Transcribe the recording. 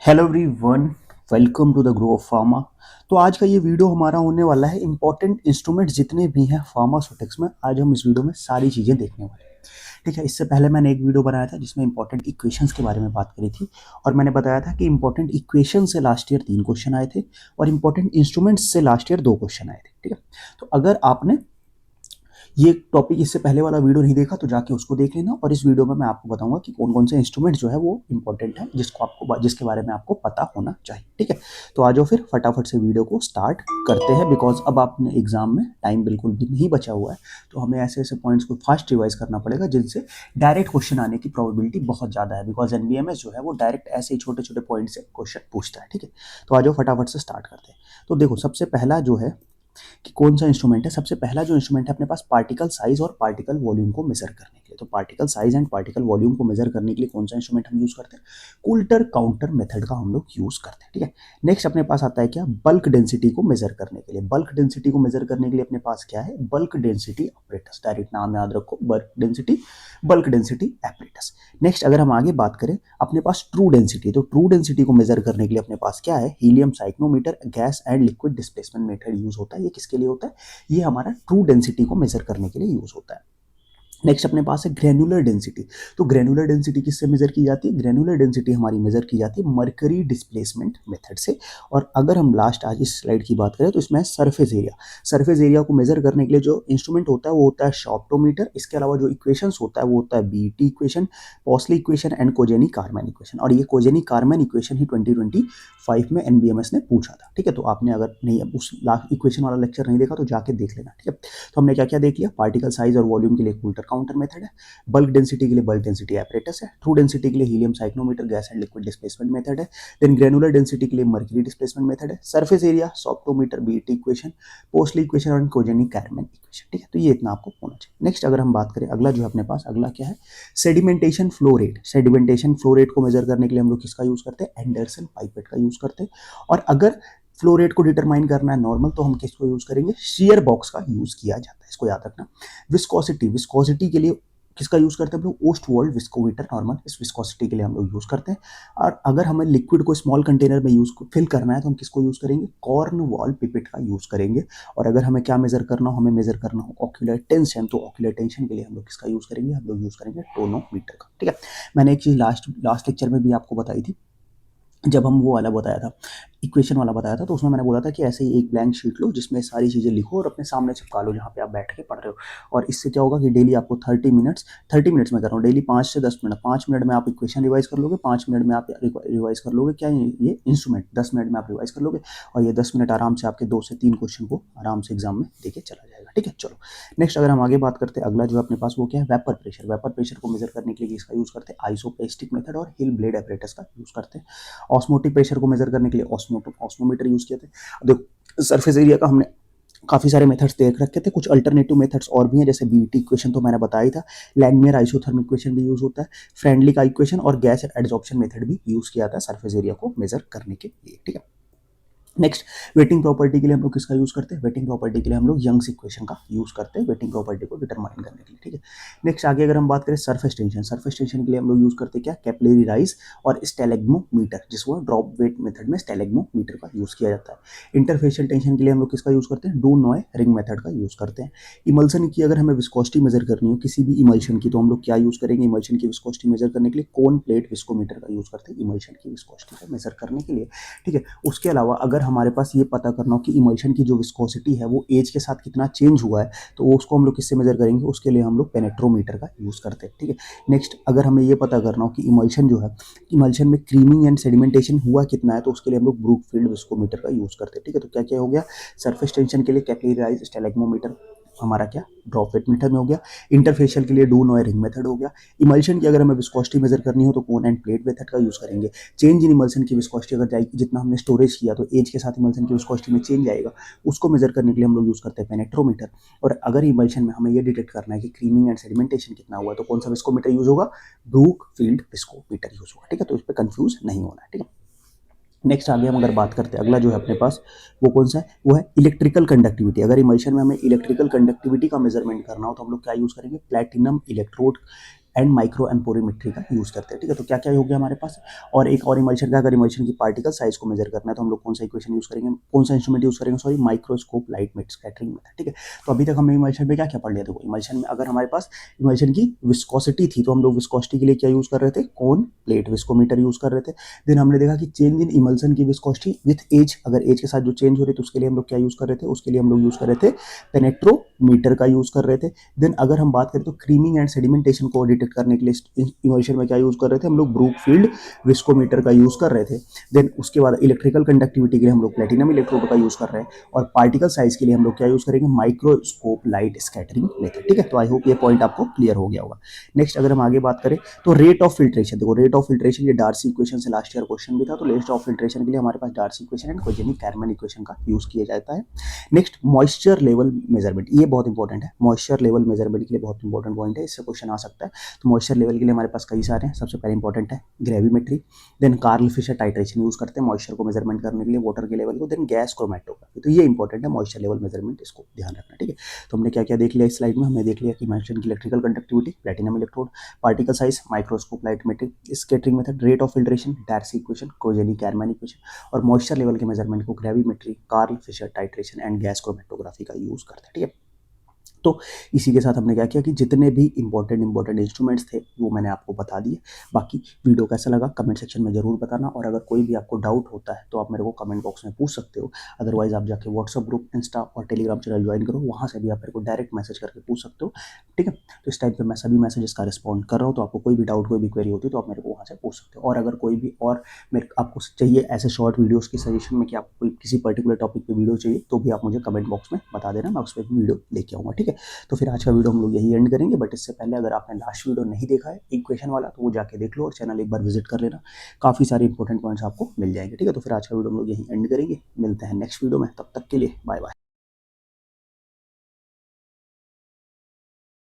Hello everyone, welcome to the grow of pharma. तो आज का ये वीडियो हमारा होने वाला है इंपॉर्टेंट इंस्ट्रूमेंट्स जितने भी हैं फार्मास्यूटिक्स में। आज हम इस वीडियो में सारी चीज़ें देखने वाले हैं। ठीक है, इससे पहले मैंने एक वीडियो बनाया था जिसमें इंपॉर्टेंट इक्वेशंस के बारे में बात करी थी और मैंने बताया था कि इंपॉर्टेंट इक्वेशन से लास्ट ईयर 3 क्वेश्चन आए थे और इंपॉर्टेंट इंस्ट्रूमेंट्स से लास्ट ईयर 2 क्वेश्चन आए थे। ठीक है, तो अगर आपने ये टॉपिक इससे पहले वाला वीडियो नहीं देखा तो जाके उसको देख लेना। और इस वीडियो में मैं आपको बताऊंगा कि कौन कौन से इंस्ट्रूमेंट जो है वो इंपॉर्टेंट है जिसके बारे में आपको पता होना चाहिए। ठीक है, तो आ जाओ फिर फटाफट से वीडियो को स्टार्ट करते हैं। बिकॉज अब आपने एग्जाम में टाइम बिल्कुल भी नहीं बचा हुआ है, तो हमें ऐसे ऐसे पॉइंट्स को फास्ट रिवाइज करना पड़ेगा जिनसे डायरेक्ट क्वेश्चन आने की प्रोबेबिलिटी बहुत ज़्यादा है। बिकॉज एनबीएमएस जो है वो डायरेक्ट ऐसे ही छोटे छोटे पॉइंट से क्वेश्चन पूछता है। ठीक है, तो आ जाओ फटाफट से स्टार्ट करते हैं। तो देखो, सबसे पहला जो है कि कौन सा इंस्ट्रूमेंट है। सबसे पहला जो इंस्ट्रूमेंट है अपने पास पार्टिकल साइज और पार्टिकल वॉल्यूम को मेजर करने के लिए। तो particle size and particle volume को मेजर करने के लिए कौन सा इंस्ट्रूमेंट हम यूज करते हैं? कूल्टर काउंटर मेथड का हम लोग यूज करते हैं। ठीक है, नेक्स्ट अपने पास आता है क्या? बल्क डेंसिटी को मेजर करने के लिए। बल्क डेंसिटी को मेजर करने के लिए अपने पास क्या है? Bulk density operators. डायरेक्ट नाम याद रखो, बल्क डेंसिटी एपरेटस। नेक्स्ट अगर हम आगे बात करें, अपने पास ट्रू डेंसिटी। तो ट्रू डेंसिटी को मेजर करने के लिए अपने पास क्या है? Helium pycnometer, gas and liquid displacement method use होता है। ये किसके लिए होता है? ये हमारा ट्रू डेंसिटी को मेजर करने के लिए यूज होता है। नेक्स्ट अपने पास है ग्रेनुलर डेंसिटी। तो ग्रेनुलर डेंसिटी किससे मेजर की जाती है? ग्रेनुलर डेंसिटी हमारी मेजर की जाती है मर्करी डिस्प्लेसमेंट मेथड से। और अगर हम लास्ट आज इस स्लाइड की बात करें तो इसमें है सरफेस एरिया। सरफेस एरिया को मेजर करने के लिए जो इंस्ट्रूमेंट होता है वो होता है शॉप्टोमीटर। इसके अलावा जो इक्वेशंस होता है वो होता है BET equation, Poiseuille equation and Kozeny Carman equation. और ये कोजेनी कार्मैन इक्वेशन ही 2025 में एनबीएमएस ने पूछा था। ठीक है, तो आपने अगर नहीं उस इक्वेशन वाला लेक्चर नहीं देखा तो जाके देख लेना। ठीक है, तो हमने क्या क्या देख लिया? पार्टिकल साइज और वॉल्यूम के लिए कूल्टर काउंटर मेथड है, बल्क डेंसिटी के लिए बल्क डेंसिटी एपरेटस है, ट्रू डेंसिटी के लिए helium pycnometer, gas and liquid displacement method है, देन ग्रेनुलर डेंसिटी के लिए मर्क्यूरी डिस्प्लेसमेंट मेथड है, surface area sorptometer, BET equation, Poiseuille equation और कोजेनिक कैरमैन इक्वेशन। ठीक है, तो ये इतना आपको होना चाहिए। नेक्स्ट अगर हम बात करें, अगला जो है अपने पास, अगला क्या है? Sedimentation flow rate. Sedimentation flow rate को मेजर करने के लिए हम लोग किसका यूज करते हैं? एंडरसन पाइपेट का यूज करते हैं। और अगर फ्लो रेट को डिटरमाइन करना है नॉर्मल, तो हम किसको यूज करेंगे? शेयर बॉक्स का यूज किया जाता है, इसको याद रखना। विस्कोसिटी, विस्कोसिटी के लिए किसका यूज करते हैं हम लोग? ओस्ट वर्ल्ड विस्कोमीटर नॉर्मल, इस विस्कोसिटी के लिए हम लोग यूज करते हैं। और अगर हमें लिक्विड को स्मॉल कंटेनर में यूज फिल करना है तो हम किसको यूज करेंगे? कॉर्नवॉल पिपेट का यूज करेंगे। और अगर हमें क्या मेजर करना हो? हमें मेजर करना हो ऑक्यूलर टेंशन, तो ऑक्यूलर टेंशन के लिए हम लोग किसका यूज करेंगे? हम लोग यूज करेंगे टोनोमीटर का। ठीक है, मैंने एक चीज लास्ट लास्ट लेक्चर में भी आपको बताई थी, जब हम वो वाला बताया था, इक्वेशन वाला बताया था, तो उसमें मैंने बोला था कि ऐसे ही एक ब्लैंक शीट लो जिसमें सारी चीज़ें लिखो और अपने सामने चिपका लो जहाँ पे आप बैठ के पढ़ रहे हो। और इससे क्या होगा कि डेली आपको 30 मिनट्स में कर रहा हूँ, डेली 5 से 10 मिनट, 5 मिनट में आप इक्वेशन रिवाइज कर लोगे, 5 मिनट में आप रिवाइज कर लोगे क्या ये इंस्ट्रूमेंट, 10 मिनट में आप रिवाइज कर लोगे। और ये 10 मिनट आराम से आपके 2 से 3 क्वेश्चन को आराम से एग्जाम में देके चला जाएगा। ठीक है, चलो नेक्स्ट अगर हम आगे बात करते हैं, अगला जो है अपने पास वो क्या है? Vapour pressure. वेपर प्रेशर को मेजर करने के लिए इसका यूज करते हैं आइसोपेस्टिक मेथड और हिल ब्लेड एपरेटस का यूज करते हैं। ऑस्मोटिक प्रेशर को मेजर करने के लिए ऑस्मोमीटर यूज किए थे। देखो, सरफेस एरिया का हमने काफी सारे मेथड्स देख रखे थे, कुछ अल्टरनेटिव मेथड्स और भी हैं, जैसे बीटी इक्वेशन तो मैंने बताया था, लैंगमियर आइसोथर्म इक्वेशन भी यूज होता है, फ्रेंडली का इक्वेशन और गैस एडजॉर्प्शन मेथड भी यूज किया था सरफेस एरिया को मेजर करने के लिए। ठीक है, नेक्स्ट वेटिंग प्रॉपर्टी के लिए हम लोग किसका यूज करते हैं? वेटिंग प्रॉपर्टी के लिए हम लोग यंग्स इक्वेशन का यूज करते हैं वेटिंग प्रॉपर्टी को डिटरमाइन करने के लिए। ठीक है, नेक्स्ट आगे अगर हम बात करें सरफेस टेंशन, सरफेस टेंशन के लिए हम लोग यूज करते हैं क्या? कैपिलरी राइज और स्टेलेग्मोमीटर, जिसको ड्रॉप वेट मेथड में स्टेलेग्मोमीटर का यूज किया जाता है। इंटरफेशियल टेंशन के लिए हम लोग किसका यूज करते हैं? डू नॉय रिंग मेथड का यूज करते हैं। इमल्सन की अगर हमें विस्कोसिटी मेजर करनी हो किसी भी इमल्शन की, तो हम लोग क्या यूज करेंगे? इमल्शन की विस्कोसिटी मेजर करने के लिए कोन प्लेट विस्कोमीटर का यूज करते हैं इमल्शन की विस्कोसिटी को मेजर करने के लिए। ठीक है, उसके अलावा अगर हमारे पास ये पता करना हो कि इमल्शन की जो विस्कोसिटी है वो एज के साथ कितना चेंज हुआ है, तो उसको हम लोग किससे मेजर करेंगे? उसके लिए हम लोग पेनेट्रोमीटर का यूज करते हैं। ठीक है, नेक्स्ट अगर हमें ये पता करना हो कि इमल्शन जो है, इमल्शन में क्रीमिंग एंड सेडिमेंटेशन हुआ कितना है, तो उसके लिए हम लोग ब्रूकफील्ड विस्कोमीटर का यूज करते हैं। ठीक है, तो क्या क्या हो गया? सरफेस टेंशन के लिए कैपिलरी राइज स्टेलेग्मोमीटर हमारा क्या ड्रॉप वेट मेथड में हो गया, इंटरफेशियल के लिए डू नॉय रिंग मेथड हो गया, इमल्शन की अगर हमें विस्कोसिटी मेजर करनी हो तो कोन एंड प्लेट मेथड का यूज करेंगे। चेंज इन इमल्सन की विस्कोसिटी अगर जाएगी, जितना हमने स्टोरेज किया तो एज के साथ इमल्सन की विस्कोसिटी में चेंज आएगा, उसको मेजर करने के लिए हम लोग यूज करते हैं पेनेट्रोमीटर। और अगर इमल्शन में हमें ये डिटेक्ट करना है कि क्रीमिंग एंड सेडिमेंटेशन कितना हुआ, तो कौन सा विस्कोमीटर यूज होगा? ब्रूकफील्ड विस्कोमीटर यूज होगा। ठीक है, तो इस पर कंफ्यूज नहीं होना है। ठीक है, नेक्स्ट आगे हम अगर बात करते हैं, अगला जो है अपने पास वो कौन सा है? वो है इलेक्ट्रिकल कंडक्टिविटी। अगर इमल्शन में हमें इलेक्ट्रिकल कंडक्टिविटी का मेजरमेंट करना हो तो हम लोग क्या यूज करेंगे? प्लैटिनम इलेक्ट्रोड एंड माइक्रो एम्पोरीमेट्री का यूज़ करते हैं। ठीक है, तो क्या क्या हो गया हमारे पास। और एक और इमल्शन का, अगर इमल्शन की पार्टिकल साइज को मेजर करना है तो हम लोग कौन सा इक्वेशन यूज़ करेंगे, कौन सा इंस्ट्रूमेंट यूज़ करेंगे, sorry, microscope light scattering method. ठीक है, तो अभी तक हमने इमल्शन में क्या क्या पढ़ लिया। देखो इमल्शन में अगर हमारे पास इमल्शन की विस्कोसिटी थी तो हम लोग विस्कोसिटी के लिए क्या यूज़ कर रहे थे, कोन प्लेट विस्कोमीटर यूज़ कर रहे थे। देन हमने देखा कि चेंज इन इमल्शन की विस्कोसिटी विथ एज, अगर एज के साथ जो चेंज हो रही है तो उसके लिए हम लोग क्या यूज़ कर रहे थे, उसके लिए हम लोग यूज़ कर रहे थे पेनेट्रोमीटर का यूज़ कर रहे थे। देन अगर हम बात करें तो क्रीमिंग एंड सेडिमेंटेशन को डिटेक्ट करने के लिए इमल्शन में क्या यूज़ कर रहे थे, हम लोग ब्रूकफील्ड विस्कोमीटर का यूज़ कर रहे थे। देन उसके बाद इलेक्ट्रिकल कंडक्टिविटी के लिए हम लोग प्लेटिनम इलेक्ट्रोड का यूज़ कर रहे हैं। और पार्टिकल साइज के लिए हम लोग क्या यूज़ करेंगे, माइक्रोस्कोप लाइट स्कैटरिंग मेथड। ठीक है, तो आई होप ये पॉइंट आपको क्लियर हो गया होगा। नेक्स्ट अगर हम आगे बात करें तो रेट ऑफ फिल्ट्रेशन, देखो रेट ऑफ फिल्ट्रेशन ये डार्सी इक्वेशन से लास्ट ईयर क्वेश्चन भी था। तो रेट ऑफ फिल्ट्रेशन के लिए हमारे पास डार्सी इक्वेशन एंड कोजेनी-कैरमैन इक्वेशन का यूज़ किया जाता है। नेक्स्ट मॉइस्चर लेवल मेजरमेंट, ये बहुत इंपॉर्टेंट है। मॉइस्चर लेवल मेजरमेंट के लिए बहुत इंपॉर्टेंट पॉइंट है, इससे क्वेश्चन आ सकता है। तो मॉइस्चर लेवल के लिए हमारे पास कई सारे हैं। सबसे पहले इंपॉर्टेंट है gravimetry, then Karl Fischer titration use करते हैं मॉइस्चर को मेजरमेंट करने के लिए वाटर के लेवल को, देन गैस क्रोमेटोग्राफी। तो ये इंपॉर्टेंट है मॉइस्चर लेवल मेजरमेंट, इसको ध्यान रखना। ठीक है, तो हमने क्या क्या देख लिया इस स्लाइड में, हमने देख लिया कि इमल्शन की electrical conductivity, platinum electrode, particle size, microscope light scattering method, rate of filtration, Darcy equation, Kozeny Carman equation, और मॉइस्चर लेवल के मेजरमेंट को gravimetry, Karl Fischer titration and gas chromatography का यूज़ करते हैं। ठीक है, तो इसी के साथ हमने क्या किया कि जितने भी इंपॉर्टेंट इंस्ट्रूमेंट्स थे वो मैंने आपको बता दिए। बाकी वीडियो कैसा लगा कमेंट सेक्शन में ज़रूर बताना, और अगर कोई भी आपको डाउट होता है तो आप मेरे को कमेंट बॉक्स में पूछ सकते हो। अदरवाइज आप जाके व्हाट्सअप ग्रुप, इंस्टा और टेलीग्राम चैनल ज्वाइन करो, वहाँ से भी आप मेरे को डायरेक्ट मैसेज करके पूछ सकते हो। ठीक है, तो इस टाइम पर मैं सभी मैसेजेस का रिस्पॉन्ड कर रहा हूँ, तो आपको कोई भी डाउट, कोई भी क्वेरी होती है तो आप मेरे को वहाँ से पूछ सकते हो। और अगर कोई भी और मेरे आपको चाहिए ऐसे शॉर्ट वीडियोज़ की सजेशन में कि आपको कोई किसी पर्टिकुलर टॉपिक पर वीडियो चाहिए तो भी आप मुझे कमेंट बॉक्स में बता देना, मैं उस पर वीडियो लेके आऊँगा। ठीक है, तो फिर आज का वीडियो हम लोग यही एंड करेंगे। बट इससे पहले अगर आपने लास्ट वीडियो नहीं देखा है इक्वेशन वाला तो वो जाके देख लो और चैनल एक बार विजिट कर लेना, काफ़ी सारे इंपॉर्टेंट पॉइंट्स आपको मिल जाएंगे। ठीक है, तो फिर आज का वीडियो हम लोग यही एंड करेंगे, मिलते हैं नेक्स्ट वीडियो में, तब तक के लिए बाय बाय।